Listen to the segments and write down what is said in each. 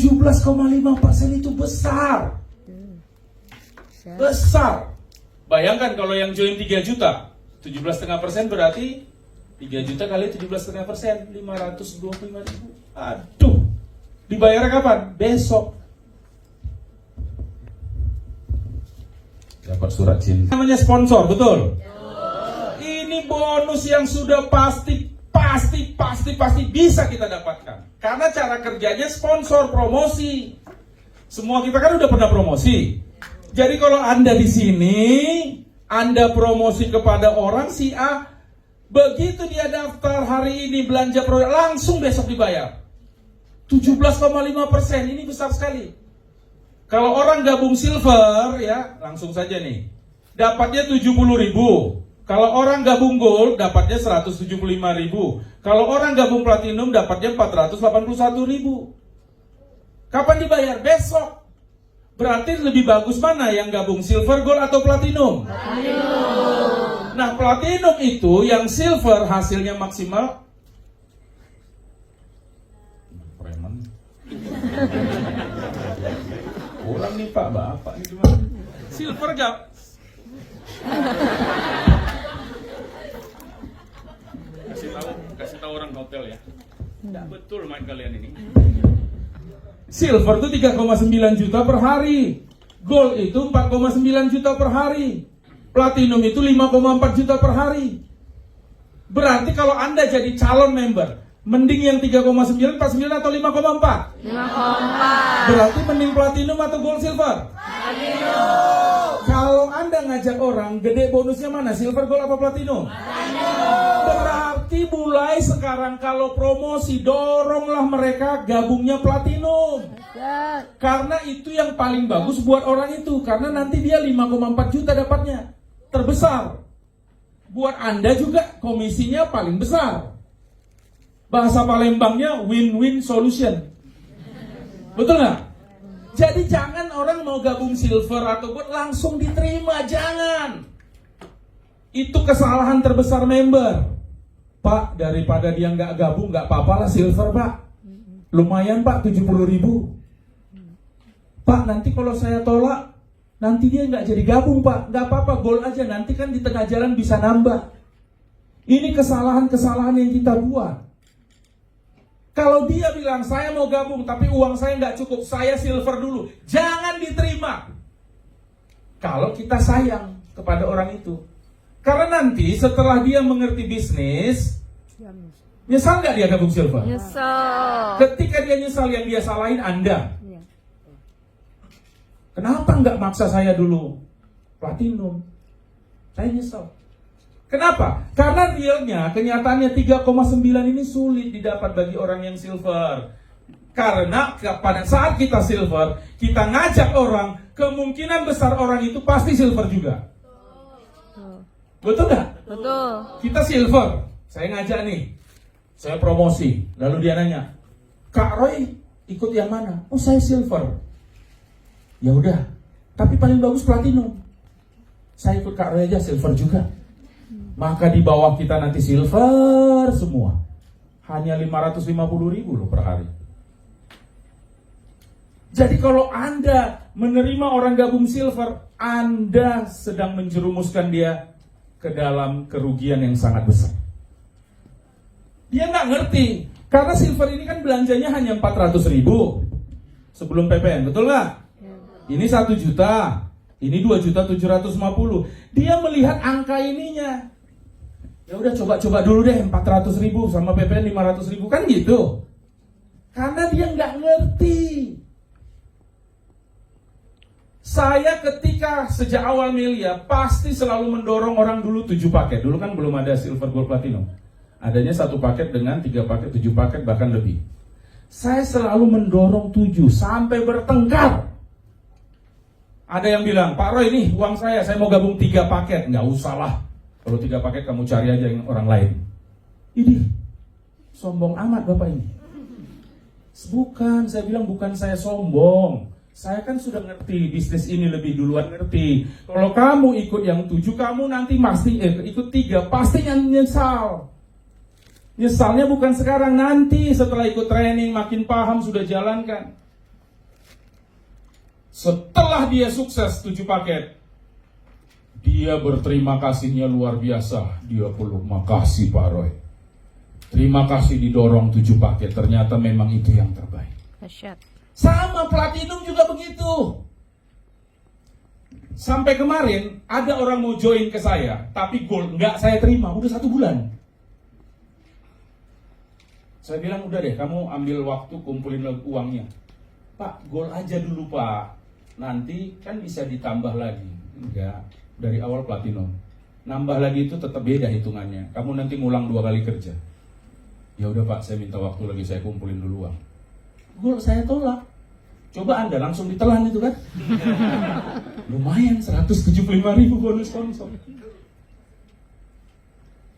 17,5% itu besar. Besar. Bayangkan kalau yang join 3 juta, 17,5% berarti 3 juta kali 17,5%, 525.000. Aduh, dibayar kapan? Besok. Dapat surat cinta. Namanya sponsor, betul? Ini bonus yang sudah pasti bisa kita dapatkan. Karena cara kerjanya sponsor, promosi. Semua kita kan udah pernah promosi. Jadi kalau Anda di sini, Anda promosi kepada orang si A, begitu dia daftar hari ini belanja produk, langsung besok dibayar. 17,5%, ini besar sekali. Kalau orang gabung silver, ya langsung saja nih, dapatnya 70.000. Kalau orang gabung gold, dapatnya 175.000. Kalau orang gabung platinum, dapatnya 481.000. Kapan dibayar? Besok. Berarti lebih bagus mana yang gabung silver, gold, atau platinum? Platinum. Nah, platinum itu yang silver hasilnya maksimal. Preman. Kurang nih Pak, Bapak nih gimana? Silver gak? Kasih tahu orang hotel ya. Tidak betul main kalian ini. Silver itu 3,9 juta per hari. Gold itu 4,9 juta per hari. Platinum itu 5,4 juta per hari. Berarti kalau Anda jadi calon member, mending yang 3,9, 49 atau 5,4? 5,4. Berarti mending platinum atau gold silver? Platinum. Kalau Anda ngajak orang, gede bonusnya mana? Silver, gold, apa platinum? Berarti mulai sekarang kalau promosi, doronglah mereka gabungnya platinum. Karena itu yang paling bagus buat orang itu. Karena nanti dia 5,4 juta dapatnya. Terbesar. Buat Anda juga komisinya paling besar. Bahasa Palembangnya win-win solution. Betul nggak? Jadi jangan orang mau gabung silver atau gold langsung diterima, jangan. Itu kesalahan terbesar member. Pak, daripada dia nggak gabung nggak apa-apa lah silver Pak. Lumayan Pak, 70.000. Pak, nanti kalau saya tolak, nanti dia nggak jadi gabung Pak. Nggak apa-apa, gold aja, nanti kan di tengah jalan bisa nambah. Ini kesalahan-kesalahan yang kita buat. Kalau dia bilang, saya mau gabung, tapi uang saya nggak cukup, saya silver dulu. Jangan diterima. Kalau kita sayang kepada orang itu. Karena nanti setelah dia mengerti bisnis, nyesal nggak dia gabung silver? Nyesal. Ketika dia nyesal, yang dia salahin Anda. Kenapa nggak maksa saya dulu platinum? Saya nyesal. Kenapa? Karena realnya, kenyataannya 3,9 ini sulit didapat bagi orang yang silver. Karena pada saat kita silver, kita ngajak orang, kemungkinan besar orang itu pasti silver juga. Betul nggak? Betul. Kita silver, saya ngajak nih, saya promosi. Lalu dia nanya, Kak Roy ikut yang mana? Oh saya silver. Ya udah, tapi paling bagus platinum. Saya ikut Kak Roy aja, silver juga. Maka di bawah kita nanti silver semua. Hanya 550.000 loh per hari. Jadi kalau Anda menerima orang gabung silver, Anda sedang menjerumuskan dia ke dalam kerugian yang sangat besar. Dia nggak ngerti. Karena silver ini kan belanjanya hanya 400.000 sebelum PPN, betul nggak? Ini 1 juta, ini 2.750.000. Dia melihat angka ininya. Ya udah coba dulu deh 400.000 sama PPN 500.000 kan gitu. Karena dia nggak ngerti. Saya ketika sejak awal Melia pasti selalu mendorong orang dulu 7 paket. Dulu kan belum ada silver, gold, platinum. Adanya 1 paket dengan 3 paket, 7 paket bahkan lebih. Saya selalu mendorong 7 sampai bertengkar. Ada yang bilang, Pak Roy ini uang saya mau gabung 3 paket. Nggak usah lah. Kalau 3 paket kamu cari aja yang orang lain. Ini sombong amat Bapak ini. Bukan, saya bilang bukan saya sombong. Saya kan sudah ngerti bisnis ini lebih duluan ngerti. Kalau kamu ikut yang 7, kamu nanti pasti ikut 3, pasti nyesal. Nyesalnya bukan sekarang, nanti setelah ikut training makin paham sudah jalankan. Setelah dia sukses 7 paket, dia berterima kasihnya luar biasa. Dia peluk, makasih Pak Roy. Terima kasih didorong 7 paket, ternyata memang itu yang terbaik. Dahsyat. Sama platinum juga begitu. Sampai kemarin ada orang mau join ke saya, tapi gold enggak saya terima, udah 1 bulan. Saya bilang udah deh, kamu ambil waktu kumpulin uangnya. Pak, gold aja dulu Pak, nanti kan bisa ditambah lagi. Enggak, dari awal platinum. Nambah lagi itu tetap beda hitungannya. Kamu nanti ngulang 2 kali kerja. Ya udah Pak, saya minta waktu lagi, saya kumpulin dulu uang. Gold saya tolak. Coba Anda langsung ditelan itu kan. Lumayan 175.000 bonus konsol.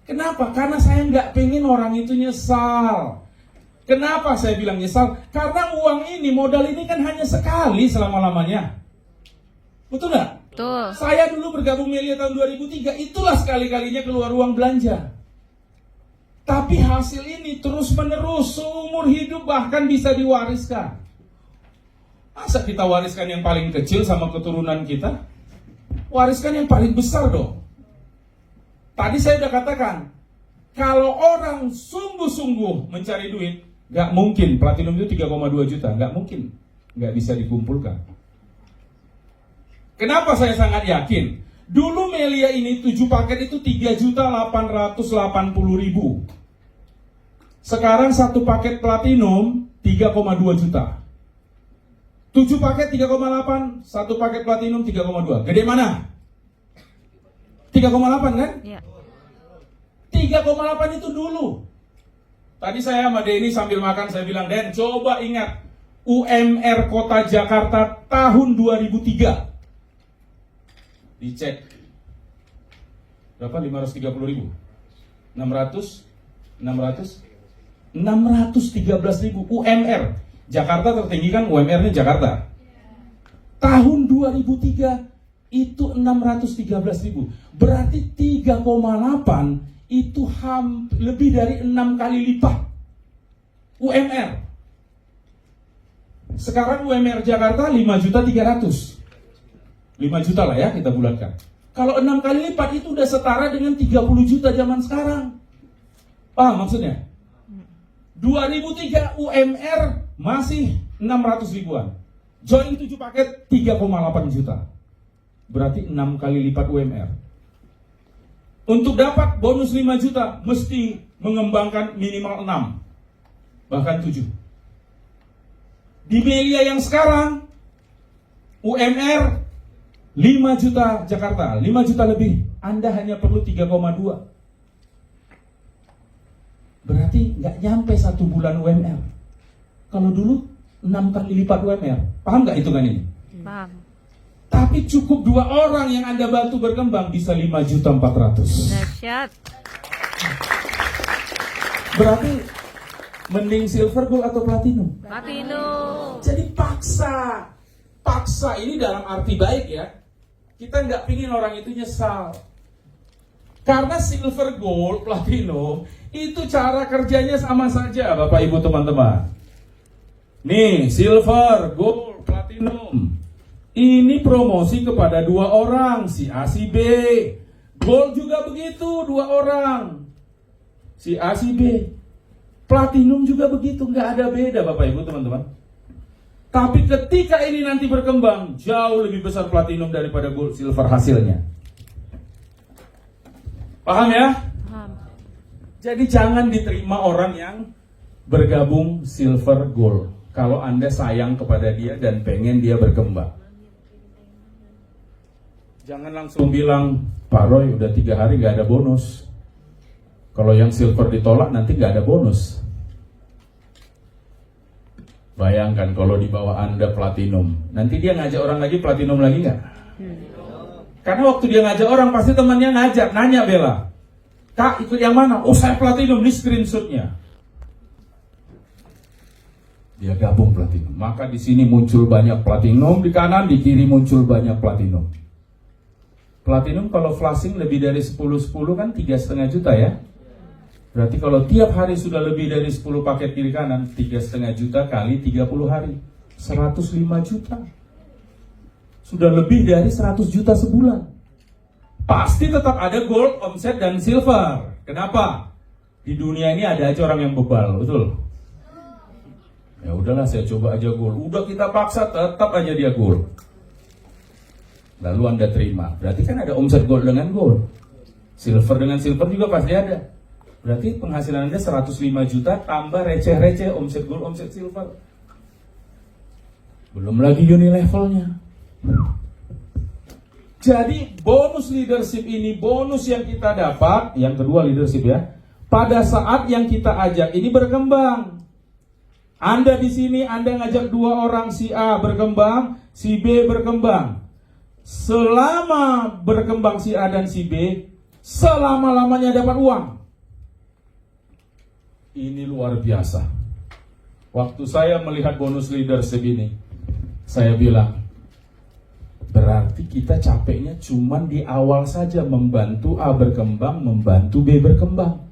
Kenapa? Karena saya nggak pengen orang itu nyesal. Kenapa saya bilang nyesal? Karena uang ini, modal ini kan hanya sekali selama-lamanya. Betul nggak? Betul. Saya dulu bergabung Melia tahun 2003, itulah sekali-kalinya keluar uang belanja. Tapi hasil ini terus-menerus seumur hidup, bahkan bisa diwariskan. Masa kita wariskan yang paling kecil sama keturunan kita? Wariskan yang paling besar dong. Tadi saya udah katakan, kalau orang sungguh-sungguh mencari duit, gak mungkin platinum itu 3,2 juta, gak mungkin, gak bisa dikumpulkan. Kenapa saya sangat yakin? Dulu Melia ini 7 paket itu 3.880.000. Sekarang 1 paket platinum 3,2 juta. 7 paket 3,8, 1 paket platinum 3,2. Gede mana? 3,8 kan? Iya. 3,8 itu dulu. Tadi saya sama Denny sambil makan, saya bilang, Den, coba ingat UMR Kota Jakarta tahun 2003. Dicek. Berapa? 530.000. 613.000 UMR. Jakarta tertinggi kan UMR-nya Jakarta. Tahun 2003 itu 613.000. Berarti 3,8 itu lebih dari 6 kali lipat UMR. Sekarang UMR Jakarta 5.300.000. 5 juta lah ya kita bulatkan. Kalau 6 kali lipat itu udah setara dengan 30 juta zaman sekarang. Paham maksudnya? 2003 UMR masih 600 ribuan. Join 7 paket 3,8 juta. Berarti 6 kali lipat UMR. Untuk dapat bonus 5 juta mesti mengembangkan minimal 6. Bahkan 7. Di Melia yang sekarang UMR 5 juta Jakarta, 5 juta lebih. Anda hanya perlu 3,2. Berarti nggak nyampe 1 bulan UMR. Kalau dulu 6 kali lipat UMR. Paham nggak hitungan ini? Paham. Tapi cukup 2 orang yang Anda bantu berkembang bisa 5.400.000. Dahsyat. Berarti mending silver, gold atau platinum? Platinum. Jadi paksa ini dalam arti baik ya. Kita nggak pingin orang itu nyesal. Karena silver, gold, platinum itu cara kerjanya sama saja, Bapak Ibu teman-teman. Nih, silver, gold, platinum. Ini promosi kepada 2 orang, si A, si B. Gold juga begitu, 2 orang, si A, si B. Platinum juga begitu, nggak ada beda Bapak Ibu teman-teman. Tapi ketika ini nanti berkembang, jauh lebih besar platinum daripada gold, silver hasilnya. Paham ya? Paham. Jadi jangan diterima orang yang bergabung silver gold kalau Anda sayang kepada dia dan pengen dia berkembang. Jangan langsung bilang, Pak Roy udah 3 hari gak ada bonus. Kalau yang silver ditolak nanti gak ada bonus. Bayangkan kalau di bawah Anda platinum, nanti dia ngajak orang lagi platinum lagi gak? Karena waktu dia ngajak orang pasti temannya ngajak, nanya Bella, Kak ikut yang mana? Oh saya platinum, ini screenshotnya. Dia gabung platinum, maka di sini muncul banyak platinum, di kanan, di kiri muncul banyak platinum. Platinum kalau flashing lebih dari 10-10 kan 3,5 juta ya. Berarti kalau tiap hari sudah lebih dari 10 paket kiri kanan, 3,5 juta kali 30 hari, 105 juta. sudah lebih dari 100 juta sebulan. Pasti tetap ada gold, omset, dan silver. Kenapa? Di dunia ini ada aja orang yang bebal, betul? Ya udahlah, saya coba aja gold. Udah kita paksa, tetap aja dia gold. Lalu Anda terima. Berarti kan ada omset gold dengan gold. Silver dengan silver juga pasti ada. Berarti penghasilan Anda 105 juta tambah receh-receh omset gold, omset silver. Belum lagi Unilevelnya. Jadi bonus leadership ini, bonus yang kita dapat, yang kedua leadership ya, pada saat yang kita ajak ini berkembang. Anda di sini, Anda ngajak dua orang, si A berkembang, si B berkembang. Selama berkembang si A dan si B, selama-lamanya dapat uang. Ini luar biasa. Waktu saya melihat bonus leadership ini, saya bilang, berarti kita capeknya cuman di awal saja membantu A berkembang, membantu B berkembang.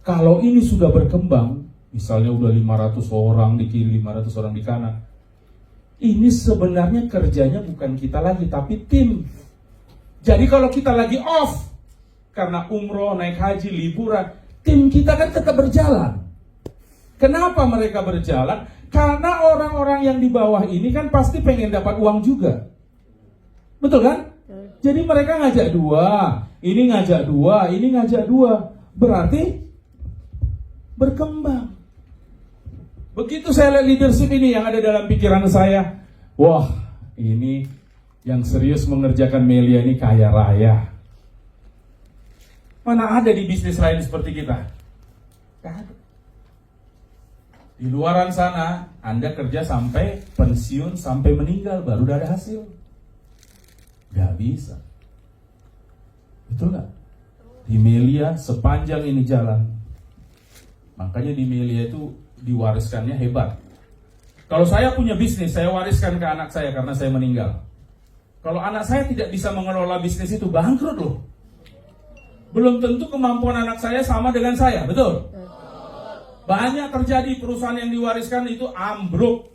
Kalau ini sudah berkembang, misalnya udah 500 orang di kiri, 500 orang di kanan, ini sebenarnya kerjanya bukan kita lagi, tapi tim. Jadi kalau kita lagi off, karena umroh, naik haji, liburan, tim kita kan tetap berjalan. Kenapa mereka berjalan? Karena orang-orang yang di bawah ini kan pasti pengen dapat uang juga. Betul kan? Jadi mereka ngajak dua, ini ngajak dua, ini ngajak dua. Berarti berkembang. Begitu saya lihat leadership ini yang ada dalam pikiran saya, wah, ini yang serius mengerjakan Melia ini kaya raya. Mana ada di bisnis lain seperti kita? Gak ada. Di luaran sana, Anda kerja sampai pensiun, sampai meninggal, baru udah ada hasil. Gak bisa. Betul gak? Di Melia sepanjang ini jalan. Makanya di Melia itu diwariskannya hebat. Kalau saya punya bisnis, saya wariskan ke anak saya karena saya meninggal. Kalau anak saya tidak bisa mengelola bisnis itu, bangkrut loh. Belum tentu kemampuan anak saya sama dengan saya, betul? Banyak terjadi perusahaan yang diwariskan itu ambruk.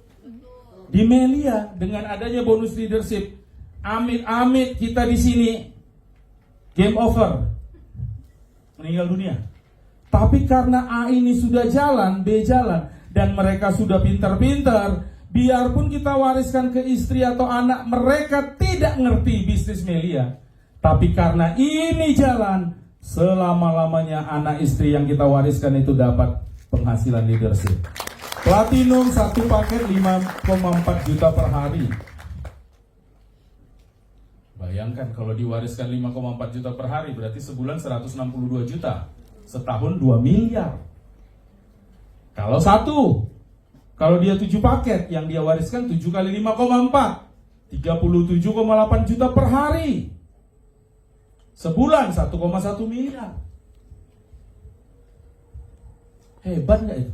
Di Melia dengan adanya bonus leadership, amit-amit kita di sini game over, meninggal dunia. Tapi karena A ini sudah jalan, B jalan, dan mereka sudah pintar-pintar, biarpun kita wariskan ke istri atau anak, mereka tidak ngerti bisnis Melia. Tapi karena ini jalan, selama-lamanya anak istri yang kita wariskan itu dapat penghasilan leadership. Platinum satu paket 5,4 juta per hari. Bayangkan kalau diwariskan 5,4 juta per hari, berarti sebulan 162 juta. Setahun 2 miliar. Kalau satu, kalau dia 7 paket, yang dia wariskan 7 kali 5,4, 37,8 juta per hari. Sebulan 1,1 miliar. Hebat nggak itu?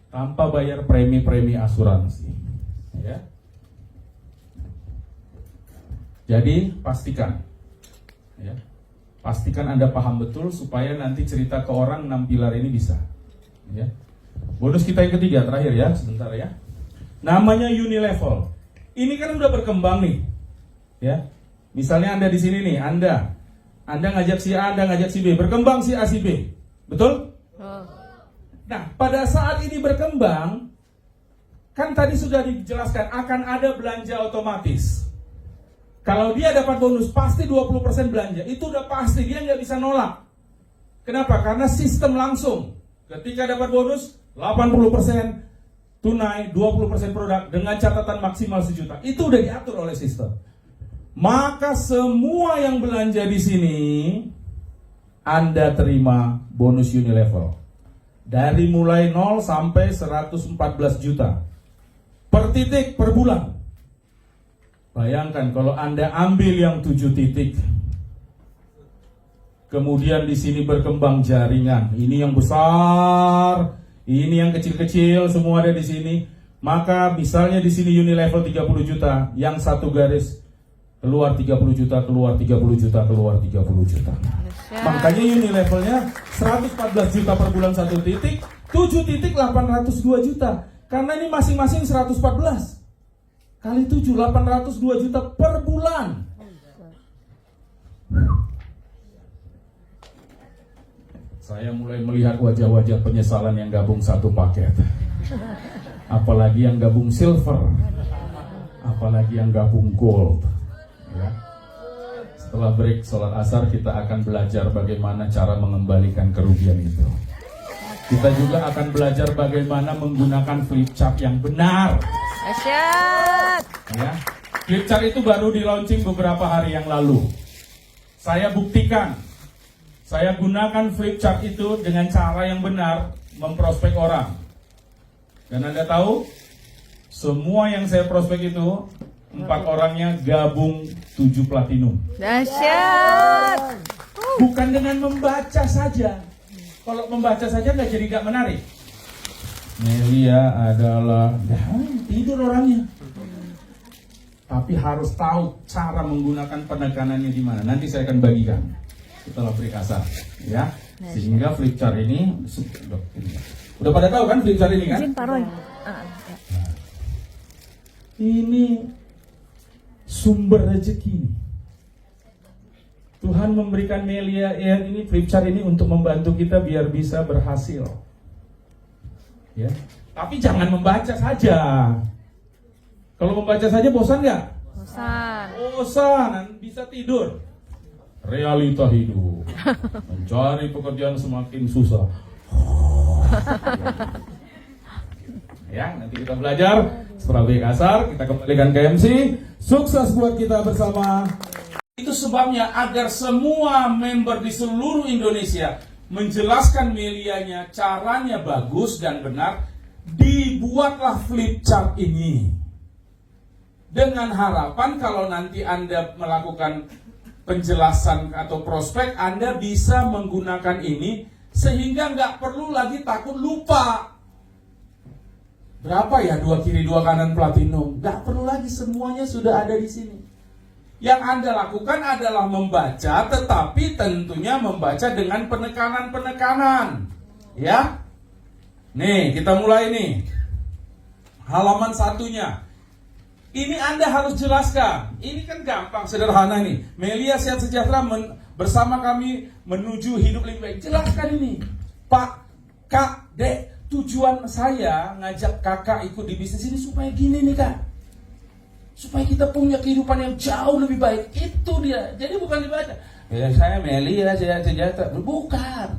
Tanpa bayar premi-premi asuransi. Ya. Jadi pastikan, ya, pastikan Anda paham betul supaya nanti cerita ke orang 6 pilar ini bisa. Ya. Bonus kita yang ketiga, terakhir ya, sebentar ya. Namanya Unilevel. Ini kan udah berkembang nih, ya. Misalnya Anda di sini nih, Anda ngajak si A, Anda ngajak si B, berkembang si A si B, betul? Nah, pada saat ini berkembang, kan tadi sudah dijelaskan akan ada belanja otomatis. Kalau dia dapat bonus pasti 20% belanja, itu udah pasti, dia nggak bisa nolak. Kenapa? Karena sistem langsung. Ketika dapat bonus 80% tunai, 20% produk dengan catatan maksimal 1 juta. Itu udah diatur oleh sistem. Maka semua yang belanja di sini Anda terima bonus Unilevel. Dari mulai 0 sampai 114 juta per titik per bulan. Bayangkan kalau Anda ambil yang 7 titik, kemudian di sini berkembang jaringan. Ini yang besar, ini yang kecil-kecil, semua ada di sini. Maka misalnya di sini Unilevel 30 juta, yang satu garis keluar 30 juta, keluar 30 juta, keluar 30 juta. Makanya Unilevelnya 114 juta per bulan 1 titik, 7 titik 802 juta. Karena ini masing-masing 114. Kali 7, 802 juta per bulan. Saya mulai melihat wajah-wajah penyesalan yang gabung satu paket. Apalagi yang gabung silver. Apalagi yang gabung gold. Ya. Setelah break sholat asar, kita akan belajar bagaimana cara mengembalikan kerugian itu. Kita juga akan belajar bagaimana menggunakan flip chart yang benar. Dahsyat. Ya. Flip chart itu baru di launching beberapa hari yang lalu. Saya buktikan, saya gunakan flip chart itu dengan cara yang benar memprospek orang. Dan Anda tahu, semua yang saya prospek itu 4 orangnya gabung 7 platinum. Dahsyat. Bukan dengan membaca saja. Kalau membaca saja nggak menarik. Melia adalah tidur orangnya. Tapi harus tahu cara menggunakan penekanannya di mana. Nanti saya akan bagikan setelah break asar, ya. Sehingga flip chart ini udah pada tahu kan flip chart ini kan? Izin Pak Roy. Ini sumber rezeki. Tuhan memberikan Melia ini flip chart ini untuk membantu kita biar bisa berhasil. Ya. Tapi jangan membaca saja. Kalau membaca saja bosan nggak? Bosan. Bosan, bisa tidur. Realita hidup. Mencari pekerjaan semakin susah. Ya, nanti kita belajar. Setelah break asar, kita kembalikan ke MC. Sukses buat kita bersama. Itu sebabnya agar semua member di seluruh Indonesia menjelaskan Melianya, caranya bagus dan benar, dibuatlah flip chart ini. Dengan harapan kalau nanti Anda melakukan penjelasan atau prospek, Anda bisa menggunakan ini sehingga nggak perlu lagi takut lupa. Berapa ya 2 kiri 2 kanan platinum? Nggak perlu lagi, semuanya sudah ada di sini. Yang Anda lakukan adalah membaca, tetapi tentunya membaca dengan penekanan-penekanan. Ya. Nih, kita mulai nih. Halaman 1-nya. Ini Anda harus jelaskan. Ini kan gampang, sederhana nih. Melia Sehat Sejahtera bersama kami menuju hidup lebih baik. Jelaskan ini. Pak, Kak, Dek, tujuan saya ngajak kakak ikut di bisnis ini supaya gini nih, Kak. Supaya kita punya kehidupan yang jauh lebih baik. Itu dia. Jadi bukan dibaca. Ya, saya Melia Sehat Sejahtera. Bukan.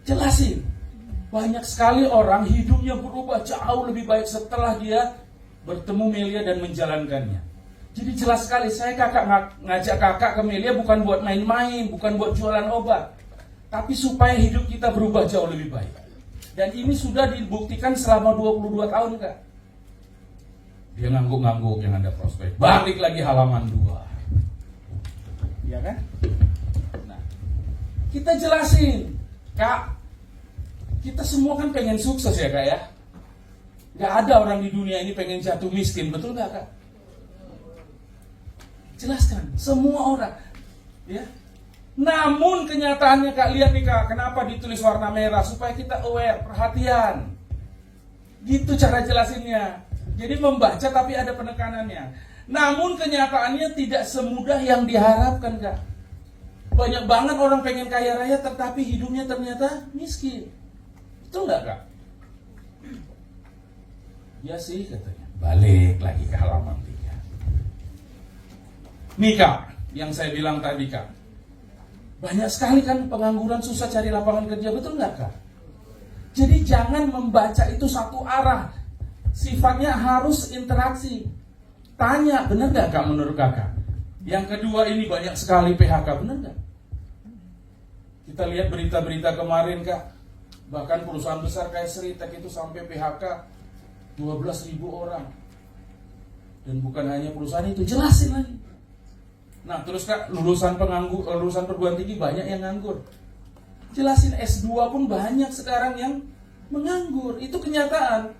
Jelasin. Banyak sekali orang hidupnya berubah jauh lebih baik setelah dia bertemu Melia dan menjalankannya. Jadi jelas sekali, saya ngajak kakak ke Melia bukan buat main-main, bukan buat jualan obat, tapi supaya hidup kita berubah jauh lebih baik. Dan ini sudah dibuktikan selama 22 tahun, Kak. Dia ngangguk-ngangguk yang Anda prospek. Balik lagi halaman 2. Iya kan? Nah, kita jelasin, Kak, kita semua kan pengen sukses ya, Kak ya. Gak ada orang di dunia ini pengen jatuh miskin, betul gak, Kak? Jelaskan, semua orang, ya. Namun kenyataannya, Kak, lihat nih, Kak, kenapa ditulis warna merah? Supaya kita aware, perhatian. Gitu cara jelasinnya. Jadi membaca tapi ada penekanannya. Namun kenyataannya tidak semudah yang diharapkan, Kak. Banyak banget orang pengen kaya raya tetapi hidupnya ternyata miskin. Betul gak, Kak? Ya sih, katanya. Balik lagi ke halaman 3. Nih, Kak, yang saya bilang tadi, Kak. Banyak sekali kan pengangguran, susah cari lapangan kerja, betul nggak, Kak? Jadi jangan membaca itu satu arah. Sifatnya harus interaksi. Tanya, benar nggak, Kak, menurut Kakak? Yang kedua, ini banyak sekali PHK, benar nggak? Kita lihat berita-berita kemarin, Kak. Bahkan perusahaan besar kayak Seritek itu sampai PHK 12.000 orang. Dan bukan hanya perusahaan itu, jelasin lagi. Nah, terus, Kak, lulusan perguruan tinggi banyak yang nganggur. Jelasin, S2 pun banyak sekarang yang menganggur. Itu kenyataan.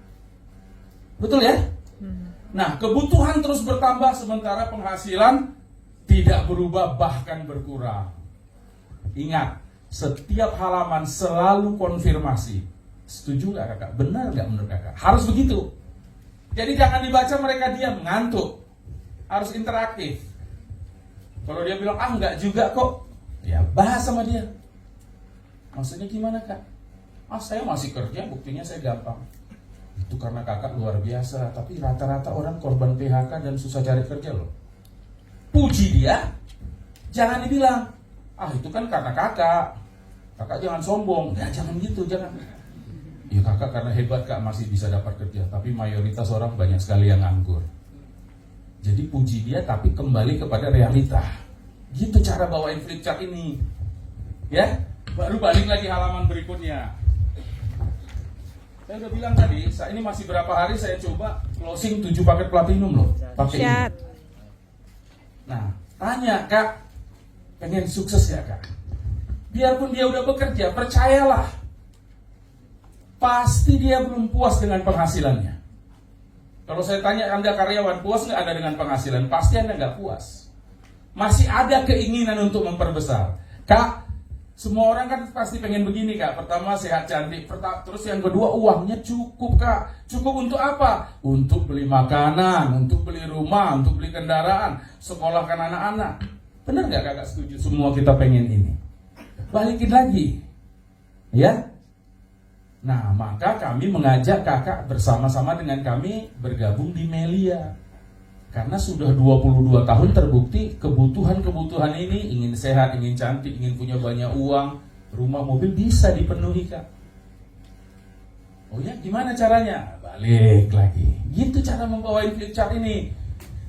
Betul ya? Nah, kebutuhan terus bertambah sementara penghasilan tidak berubah, bahkan berkurang. Ingat, setiap halaman selalu konfirmasi. Setuju nggak, Kakak? Benar nggak menurut Kakak? Harus begitu. Jadi jangan dibaca mereka diam, ngantuk. Harus interaktif. Kalau dia bilang, enggak juga kok, ya bahas sama dia. Maksudnya gimana kak? Saya masih kerja, buktinya saya gampang. Itu karena kakak luar biasa, tapi rata-rata orang korban PHK dan susah cari kerja loh. Puji dia, jangan dibilang, itu kan karena kakak jangan sombong. Ya jangan gitu, jangan. Ya kakak karena hebat kak masih bisa dapat kerja, tapi mayoritas orang banyak sekali yang nganggur. Jadi puji dia tapi kembali kepada realita. Gitu cara bawain flip chart ini. Ya, baru balik lagi halaman berikutnya. Saya udah bilang tadi, ini masih berapa hari saya coba closing 7 paket platinum loh. Pakai ini. Nah, tanya kak, pengen sukses ya kak? Biarpun dia udah bekerja, percayalah, pasti dia belum puas dengan penghasilannya. Kalau saya tanya Anda karyawan, puas nggak Anda dengan penghasilan? Pasti Anda nggak puas. Masih ada keinginan untuk memperbesar. Kak, semua orang kan pasti pengen begini kak. Pertama sehat cantik, terus yang kedua uangnya cukup kak. Cukup untuk apa? Untuk beli makanan, untuk beli rumah, untuk beli kendaraan, sekolahkan anak-anak. Benar nggak kakak setuju? Semua kita pengen ini. Balikin lagi, ya. Nah, maka kami mengajak kakak bersama-sama dengan kami bergabung di Melia. Karena sudah 22 tahun terbukti kebutuhan-kebutuhan ini, ingin sehat, ingin cantik, ingin punya banyak uang, rumah, mobil bisa dipenuhi kak. Oh ya, gimana caranya? Balik lagi. Gitu cara membawain flip chart ini.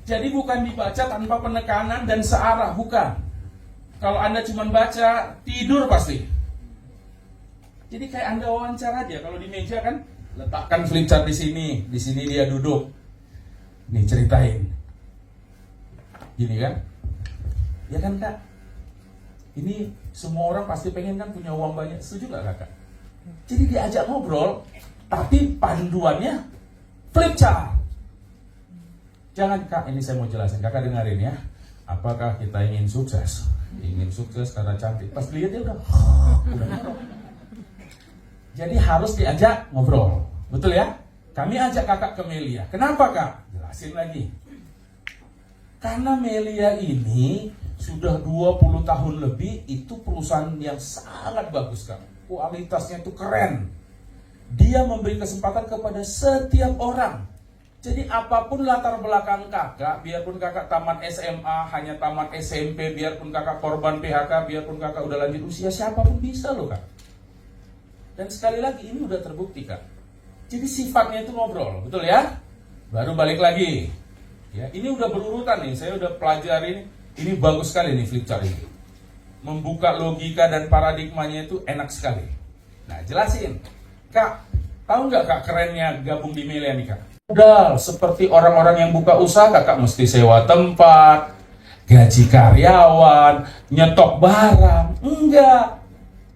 Jadi bukan dibaca tanpa penekanan dan searah, bukan. Kalau Anda cuma baca, tidur pasti. Jadi kayak Anda wawancara dia, kalau di meja kan letakkan flip chart di sini dia duduk. Nih ceritain. Gini kan? Ya kan kak? Ini semua orang pasti pengen kan punya uang banyak, setuju gak kakak? Jadi diajak ngobrol, tapi panduannya flip chart. Jangan kak, ini saya mau jelasin, kakak dengerin ya. Apakah kita ingin sukses? Ingin sukses karena cantik. Pas lihat dia udah jadi harus diajak ngobrol. Betul ya? Kami ajak kakak ke Melia. Kenapa kak? Jelasin lagi. Karena Melia ini sudah 20 tahun lebih, itu perusahaan yang sangat bagus kak. Kualitasnya itu keren. Dia memberi kesempatan kepada setiap orang. Jadi apapun latar belakang kakak, biarpun kakak tamat SMA, hanya tamat SMP, biarpun kakak korban PHK, biarpun kakak udah lanjut usia, siapapun bisa loh kak. Dan sekali lagi ini udah terbukti kak. Jadi sifatnya itu ngobrol, betul ya? Baru balik lagi. Ya, ini udah berurutan nih, saya udah pelajari ini bagus sekali nih flip chart ini. Membuka logika dan paradigmanya itu enak sekali. Nah jelasin, kak, tahu nggak kak kerennya gabung di Melia nih kak? Modal seperti orang-orang yang buka usaha, kakak mesti sewa tempat, gaji karyawan, nyetok barang. Enggak.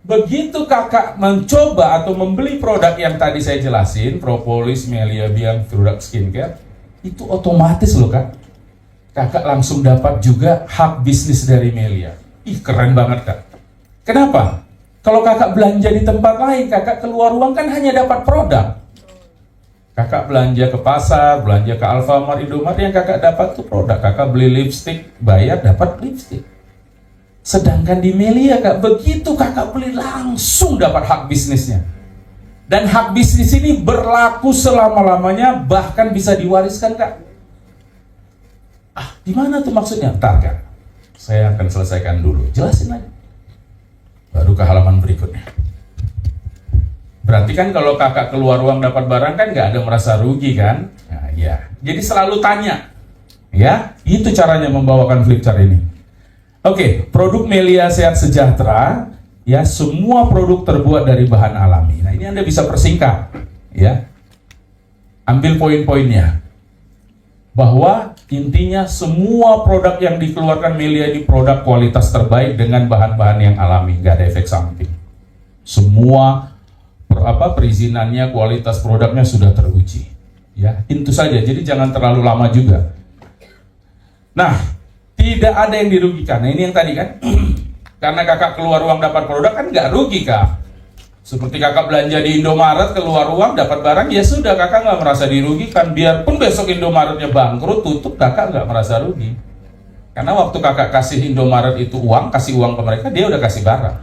Begitu kakak mencoba atau membeli produk yang tadi saya jelasin, propolis, Melia Biang, produk skincare, itu otomatis loh kak. Kakak langsung dapat juga hak bisnis dari Melia. Ih keren banget kak. Kenapa? Kalau kakak belanja di tempat lain, kakak keluar uang kan hanya dapat produk. Kakak belanja ke pasar, belanja ke Alfamart, Indomaret, yang kakak dapat tuh produk. Kakak beli lipstick, bayar dapat lipstick. Sedangkan di Melia kak, begitu kakak beli langsung dapat hak bisnisnya. Dan hak bisnis ini berlaku selama-lamanya, bahkan bisa diwariskan kak. Gimana tuh maksudnya? Ntar kak, saya akan selesaikan dulu, jelasin lagi. Baru ke halaman berikutnya. Berarti kan kalau kakak keluar uang dapat barang kan nggak ada merasa rugi kan? Nah, ya. Jadi selalu tanya, ya. Itu caranya membawakan flip chart ini. Oke, produk Melia Sehat Sejahtera, ya semua produk terbuat dari bahan alami. Nah ini Anda bisa persingkat, ya. Ambil poin-poinnya. Bahwa intinya semua produk yang dikeluarkan Melia ini produk kualitas terbaik dengan bahan-bahan yang alami, nggak ada efek samping. Semua perizinannya, kualitas produknya sudah teruji. Ya, itu saja. Jadi jangan terlalu lama juga. Nah, tidak ada yang dirugikan. Nah, ini yang tadi kan, karena kakak keluar uang dapat produk kan nggak rugi kak. Seperti kakak belanja di Indomaret, keluar uang, dapat barang, ya sudah, kakak nggak merasa dirugikan. Biarpun besok Indomaretnya bangkrut, tutup, kakak nggak merasa rugi. Karena waktu kakak kasih Indomaret itu uang, kasih uang ke mereka, dia udah kasih barang.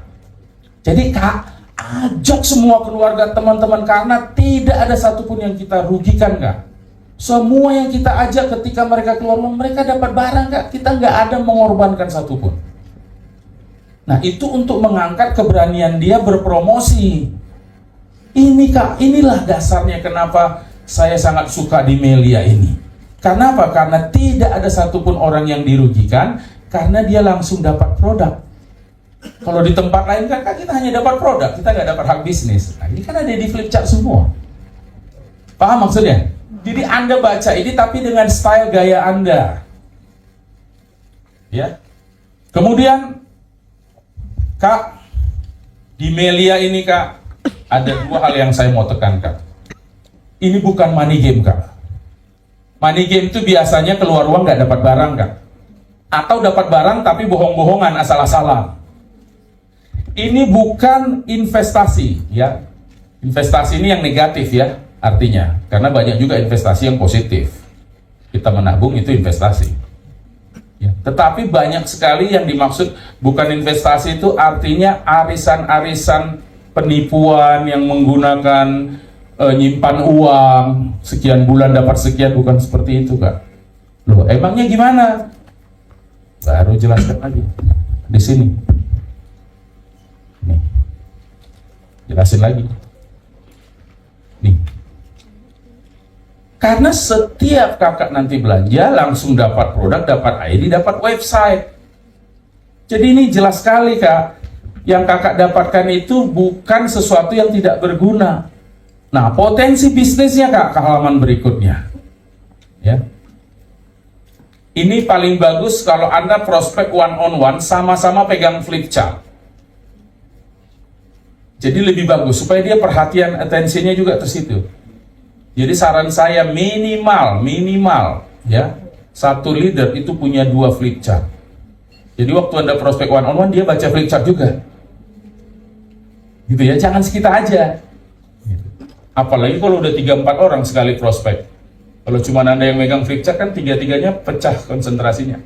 Jadi kak, ajak semua keluarga, teman-teman, karena tidak ada satupun yang kita rugikan, kak. Semua yang kita ajak ketika mereka keluar uang, mereka dapat barang, kak. Kita nggak ada mengorbankan satupun. Nah, itu untuk mengangkat keberanian dia berpromosi. Ini kak, inilah dasarnya kenapa saya sangat suka di Melia ini. Karena apa? Karena tidak ada satupun orang yang dirugikan, karena dia langsung dapat produk. Kalau di tempat lain kan kita hanya dapat produk, kita nggak dapat hak bisnis. Nah, ini kan ada di Flipchart semua. Paham maksudnya? Jadi Anda baca ini tapi dengan style gaya Anda. Ya. Kemudian kak, di Melia ini kak, ada dua hal yang saya mau tekankan. Ini bukan money game kak. Money game itu biasanya keluar uang nggak dapat barang kak. Atau dapat barang tapi bohong-bohongan, asal-asalan. Ini bukan investasi ya. Investasi ini yang negatif ya artinya. Karena banyak juga investasi yang positif. Kita menabung itu investasi. Ya. Tetapi banyak sekali yang dimaksud bukan investasi itu artinya arisan-arisan penipuan yang menggunakan nyimpan uang sekian bulan dapat sekian, bukan seperti itu kak. Loh, emangnya gimana? Baru jelaskan lagi di sini. Nih, jelasin lagi. Nih. Karena setiap kakak nanti belanja langsung dapat produk, dapat ID, dapat website. Jadi ini jelas sekali kak, yang kakak dapatkan itu bukan sesuatu yang tidak berguna. Nah, potensi bisnisnya kak, ke halaman berikutnya. Ya. Ini paling bagus kalau Anda prospek one on one, sama-sama pegang Flipchart. Jadi lebih bagus supaya dia perhatian, atensinya juga ke situ. Jadi saran saya minimal ya, satu leader itu punya 2 Flipchart. Jadi waktu Anda prospek one on one, dia baca Flipchart juga. Gitu ya, jangan sekitar aja. Apalagi kalau udah 3-4 orang sekali prospek. Kalau cuma Anda yang megang Flipchart kan 3-3-nya pecah konsentrasinya.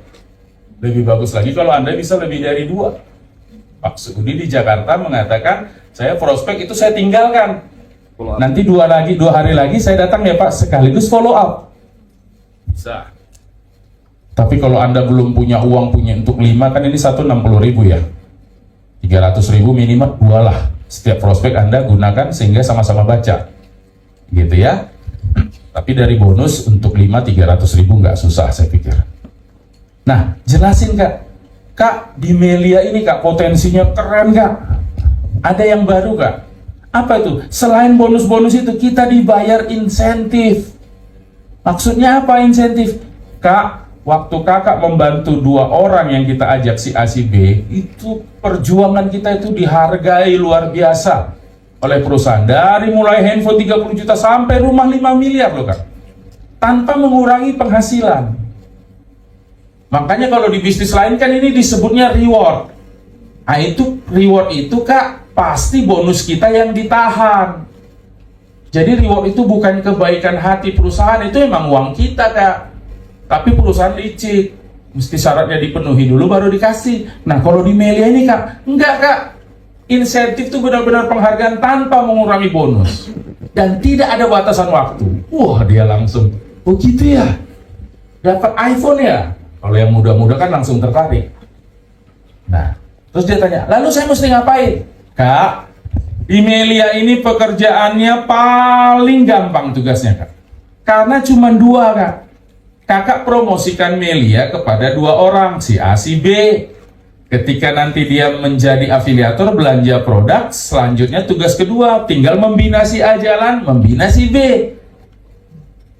Lebih bagus lagi kalau Anda bisa lebih dari 2. Pak Sudi di Jakarta mengatakan, saya prospek itu saya tinggalkan. Nanti 2 hari lagi saya datang ya Pak, sekaligus follow up. Bisa. Tapi kalau Anda belum punya uang, punya untuk 5, kan ini 160.000 ya. 300.000 minimal 2 lah. Setiap prospek Anda gunakan sehingga sama-sama baca. Gitu ya. Tapi dari bonus untuk 5, 300.000 nggak susah saya pikir. Nah, jelasin kak. Kak, di Melia ini kak, potensinya keren kak. Ada yang baru kak. Apa itu? Selain bonus-bonus itu, kita dibayar insentif. Maksudnya apa insentif? Kak, waktu kakak membantu 2 orang yang kita ajak si A si B, itu perjuangan kita itu dihargai luar biasa oleh perusahaan. Dari mulai handphone 30 juta sampai rumah 5 miliar loh kak. Tanpa mengurangi penghasilan. Makanya kalau di bisnis lain kan ini disebutnya reward. Nah itu reward itu kak, pasti bonus kita yang ditahan. Jadi reward itu bukan kebaikan hati perusahaan, itu emang uang kita kak. Tapi perusahaan licik, mesti syaratnya dipenuhi dulu baru dikasih. Nah kalau di Melia ini kak, enggak kak. Insentif itu benar-benar penghargaan tanpa mengurangi bonus. Dan tidak ada batasan waktu. Wah dia langsung, oh gitu ya? Dapat iPhone ya? Kalau yang muda-muda kan langsung tertarik. Nah, terus dia tanya, lalu saya mesti ngapain? Kak, di Melia ini pekerjaannya paling gampang tugasnya kak. Karena cuma 2 kak. Kakak promosikan Melia kepada 2 orang, si A, si B. Ketika nanti dia menjadi afiliator belanja produk, selanjutnya tugas kedua, tinggal membina si A jalan, membina si B.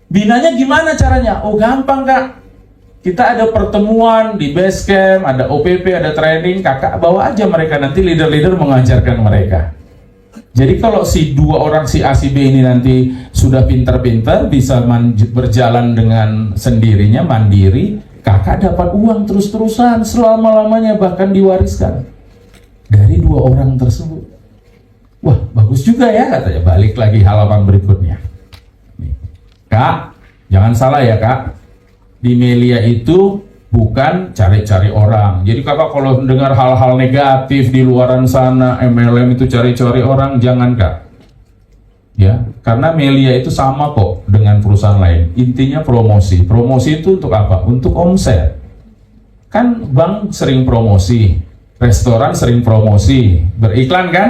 Binanya gimana caranya? Oh gampang kak. Kita ada pertemuan di base camp, ada OPP, ada training, kakak bawa aja mereka, nanti leader-leader mengajarkan mereka. Jadi kalau si 2 orang si A si B ini nanti sudah pintar-pintar, bisa berjalan dengan sendirinya, mandiri, kakak dapat uang terus-terusan selama-lamanya, bahkan diwariskan dari 2 orang tersebut. Wah, bagus juga ya katanya. Balik lagi halaman berikutnya. Nih. Kak, jangan salah ya Kak. Di Melia itu bukan cari-cari orang. Jadi kakak kalau mendengar hal-hal negatif di luaran sana, MLM itu cari-cari orang, jangan Kak. Ya, karena Melia itu sama kok dengan perusahaan lain. Intinya promosi. Promosi itu untuk apa? Untuk omset. Kan bank sering promosi, restoran sering promosi, beriklan kan?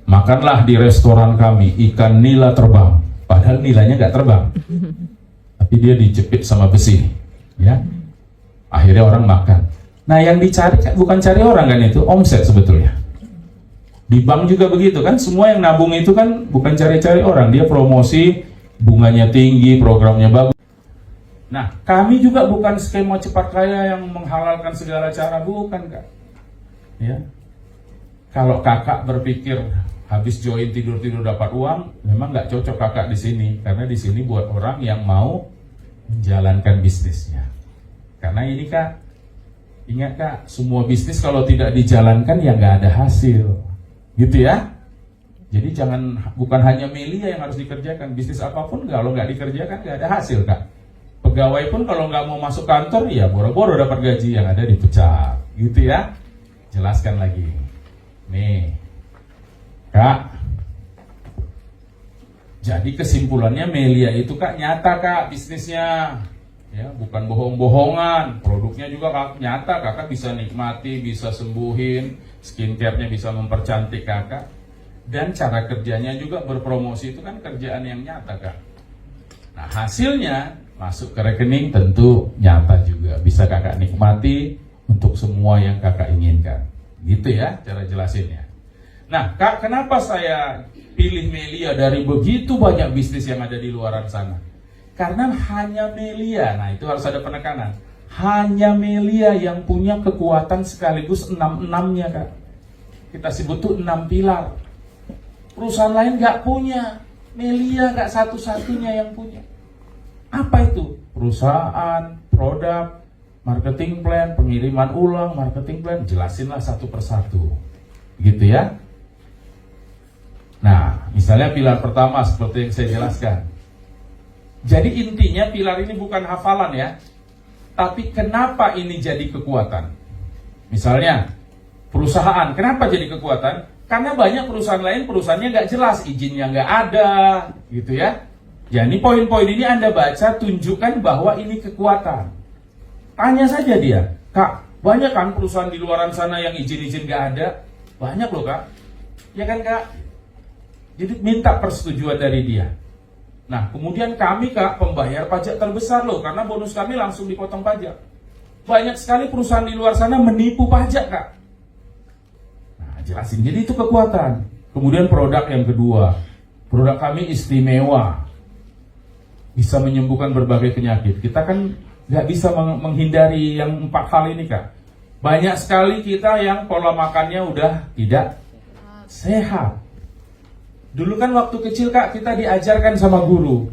Makanlah di restoran kami ikan nila terbang. Padahal nilainya nggak terbang, tapi dia dijepit sama besi, ya. Akhirnya orang makan. Nah, yang dicari bukan cari orang kan, itu omset sebetulnya. Di bank juga begitu kan, semua yang nabung itu kan bukan cari-cari orang, dia promosi, bunganya tinggi, programnya bagus. Nah, kami juga bukan skema cepat kaya yang menghalalkan segala cara, bukan Kak. Ya. Kalau kakak berpikir habis join tidur-tidur dapat uang, memang nggak cocok kakak di sini, karena di sini buat orang yang mau menjalankan bisnisnya. Karena ini Kak, ingat Kak, semua bisnis kalau tidak dijalankan ya nggak ada hasil, gitu ya. Jadi bukan hanya Melia yang harus dikerjakan, bisnis apapun kalau nggak dikerjakan nggak ada hasil Kak. Pegawai pun kalau nggak mau masuk kantor ya boro-boro dapat gaji, yang ada dipecat, gitu ya. Jelaskan lagi, nih. Kak, jadi kesimpulannya Melia itu Kak nyata Kak bisnisnya, ya bukan bohong-bohongan. Produknya juga Kak nyata, kakak bisa nikmati, bisa sembuhin, skincare-nya bisa mempercantik kakak, dan cara kerjanya juga berpromosi itu kan kerjaan yang nyata Kak. Nah hasilnya masuk ke rekening tentu nyata juga, bisa kakak nikmati untuk semua yang kakak inginkan, gitu ya cara jelasinnya. Nah Kak, kenapa saya pilih Melia dari begitu banyak bisnis yang ada di luaran sana? Karena hanya Melia, nah itu harus ada penekanan, hanya Melia yang punya kekuatan sekaligus 6-6-nya Kak. Kita sebut tuh 6 pilar. Perusahaan lain nggak punya, Melia nggak satu-satunya yang punya. Apa itu? Perusahaan, produk, marketing plan, pengiriman ulang, marketing plan, jelasinlah satu persatu, gitu ya. Nah, misalnya pilar pertama seperti yang saya jelaskan. Jadi intinya pilar ini bukan hafalan ya, tapi kenapa ini jadi kekuatan. Misalnya, perusahaan, kenapa jadi kekuatan? Karena banyak perusahaan lain, perusahaannya nggak jelas, izinnya nggak ada, gitu ya. Jadi poin-poin ini Anda baca, tunjukkan bahwa ini kekuatan. Tanya saja dia, Kak, banyak kan perusahaan di luaran sana yang izin-izin nggak ada? Banyak loh Kak, ya kan Kak? Jadi minta persetujuan dari dia. Nah kemudian kami Kak pembayar pajak terbesar loh, karena bonus kami langsung dipotong pajak. Banyak sekali perusahaan di luar sana menipu pajak Kak. Nah jelasin, jadi itu kekuatan. Kemudian produk yang kedua, produk kami istimewa, bisa menyembuhkan berbagai penyakit. Kita kan nggak bisa menghindari yang 4 hal ini Kak. Banyak sekali kita yang pola makannya udah tidak sehat. Dulu kan waktu kecil Kak kita diajarkan sama guru,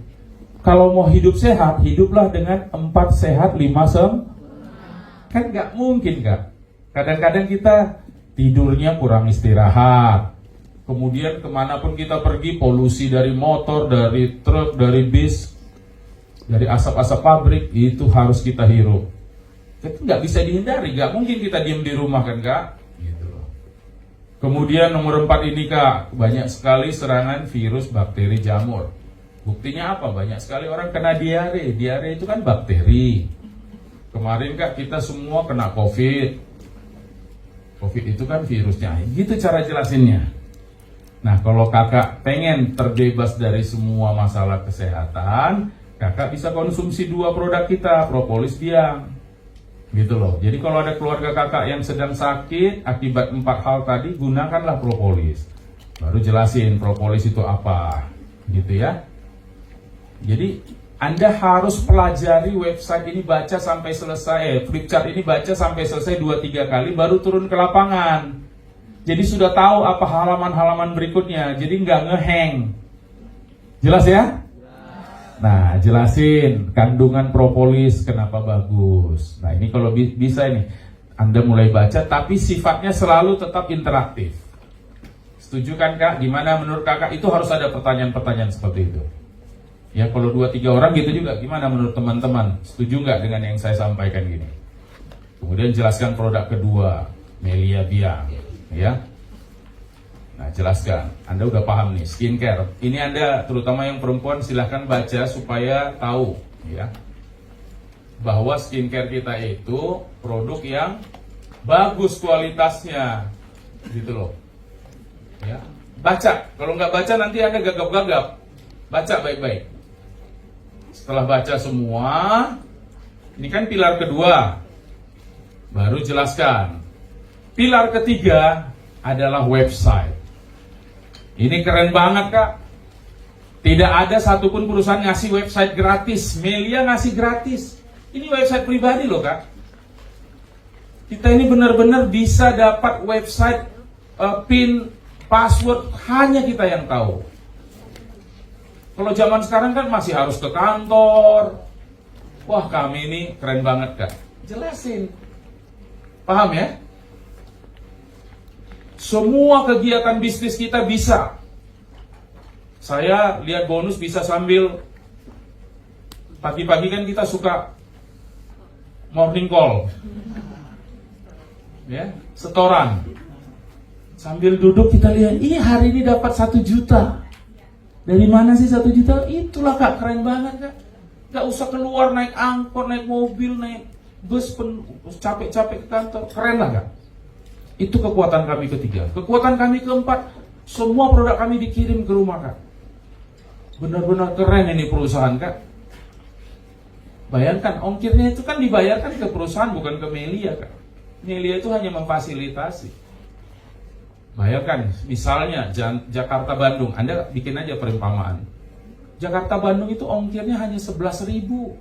kalau mau hidup sehat, hiduplah dengan 4 sehat 5 kan nggak mungkin Kak. Kadang-kadang kita tidurnya kurang istirahat, kemudian kemanapun kita pergi polusi dari motor, dari truk, dari bis, dari asap-asap pabrik, itu harus kita hirup. Itu nggak bisa dihindari, nggak mungkin kita diem di rumah kan Kak. Kemudian nomor 4 ini Kak, banyak sekali serangan virus, bakteri, jamur. Buktinya apa? Banyak sekali orang kena diare. Diare itu kan bakteri. Kemarin Kak kita semua kena COVID. COVID itu kan virusnya. Gitu cara jelasinnya. Nah kalau kakak pengen terbebas dari semua masalah kesehatan, kakak bisa konsumsi 2 produk kita, propolis biang. Gitu loh. Jadi kalau ada keluarga kakak yang sedang sakit akibat 4 hal tadi, gunakanlah propolis. Baru jelasin propolis itu apa, gitu ya. Jadi Anda harus pelajari website ini, baca sampai selesai, flipchart ini baca sampai selesai 2-3 kali, baru turun ke lapangan. Jadi sudah tahu apa halaman-halaman berikutnya, jadi nggak ngehang. Jelas ya? Nah, jelasin kandungan propolis kenapa bagus. Nah, ini kalau bisa ini Anda mulai baca, tapi sifatnya selalu tetap interaktif. Setuju kan Kak? Gimana menurut Kakak? Itu harus ada pertanyaan-pertanyaan seperti itu. Ya kalau 2-3 orang gitu juga. Gimana menurut teman-teman? Setuju nggak dengan yang saya sampaikan gini? Kemudian jelaskan produk kedua, Melia Biang, ya. Nah jelaskan, Anda udah paham nih, skincare. Ini Anda terutama yang perempuan silahkan baca supaya tahu, ya, bahwa skincare kita itu produk yang bagus kualitasnya, gitu loh. Ya, baca. Kalau nggak baca nanti Anda gagap-gagap. Baca baik-baik. Setelah baca semua, ini kan pilar kedua, baru jelaskan. Pilar ketiga adalah website. Ini keren banget Kak. Tidak ada satupun perusahaan ngasih website gratis. Melia ngasih gratis. Ini website pribadi loh Kak. Kita ini benar-benar bisa dapat website, PIN, password, hanya kita yang tahu. Kalau zaman sekarang kan masih harus ke kantor. Wah kami ini keren banget Kak. Jelasin. Paham ya? Semua kegiatan bisnis kita bisa. Saya lihat bonus bisa sambil pagi-pagi kan kita suka morning call, ya, setoran. Sambil duduk kita lihat, ini hari ini dapat 1 juta. Dari mana sih 1 juta? Itulah Kak, keren banget Kak. Gak usah keluar naik angkot, naik mobil, naik bus, capek-capek ke kantor. Keren lah Kak. Itu kekuatan kami ketiga. Kekuatan kami keempat, semua produk kami dikirim ke rumah Kak. Benar-benar keren ini perusahaan Kak. Bayangkan, ongkirnya itu kan dibayarkan ke perusahaan, bukan ke Melia Kak. Melia itu hanya memfasilitasi. Bayangkan, misalnya Jakarta-Bandung, Anda bikin aja perumpamaan. Jakarta-Bandung itu ongkirnya hanya 11.000.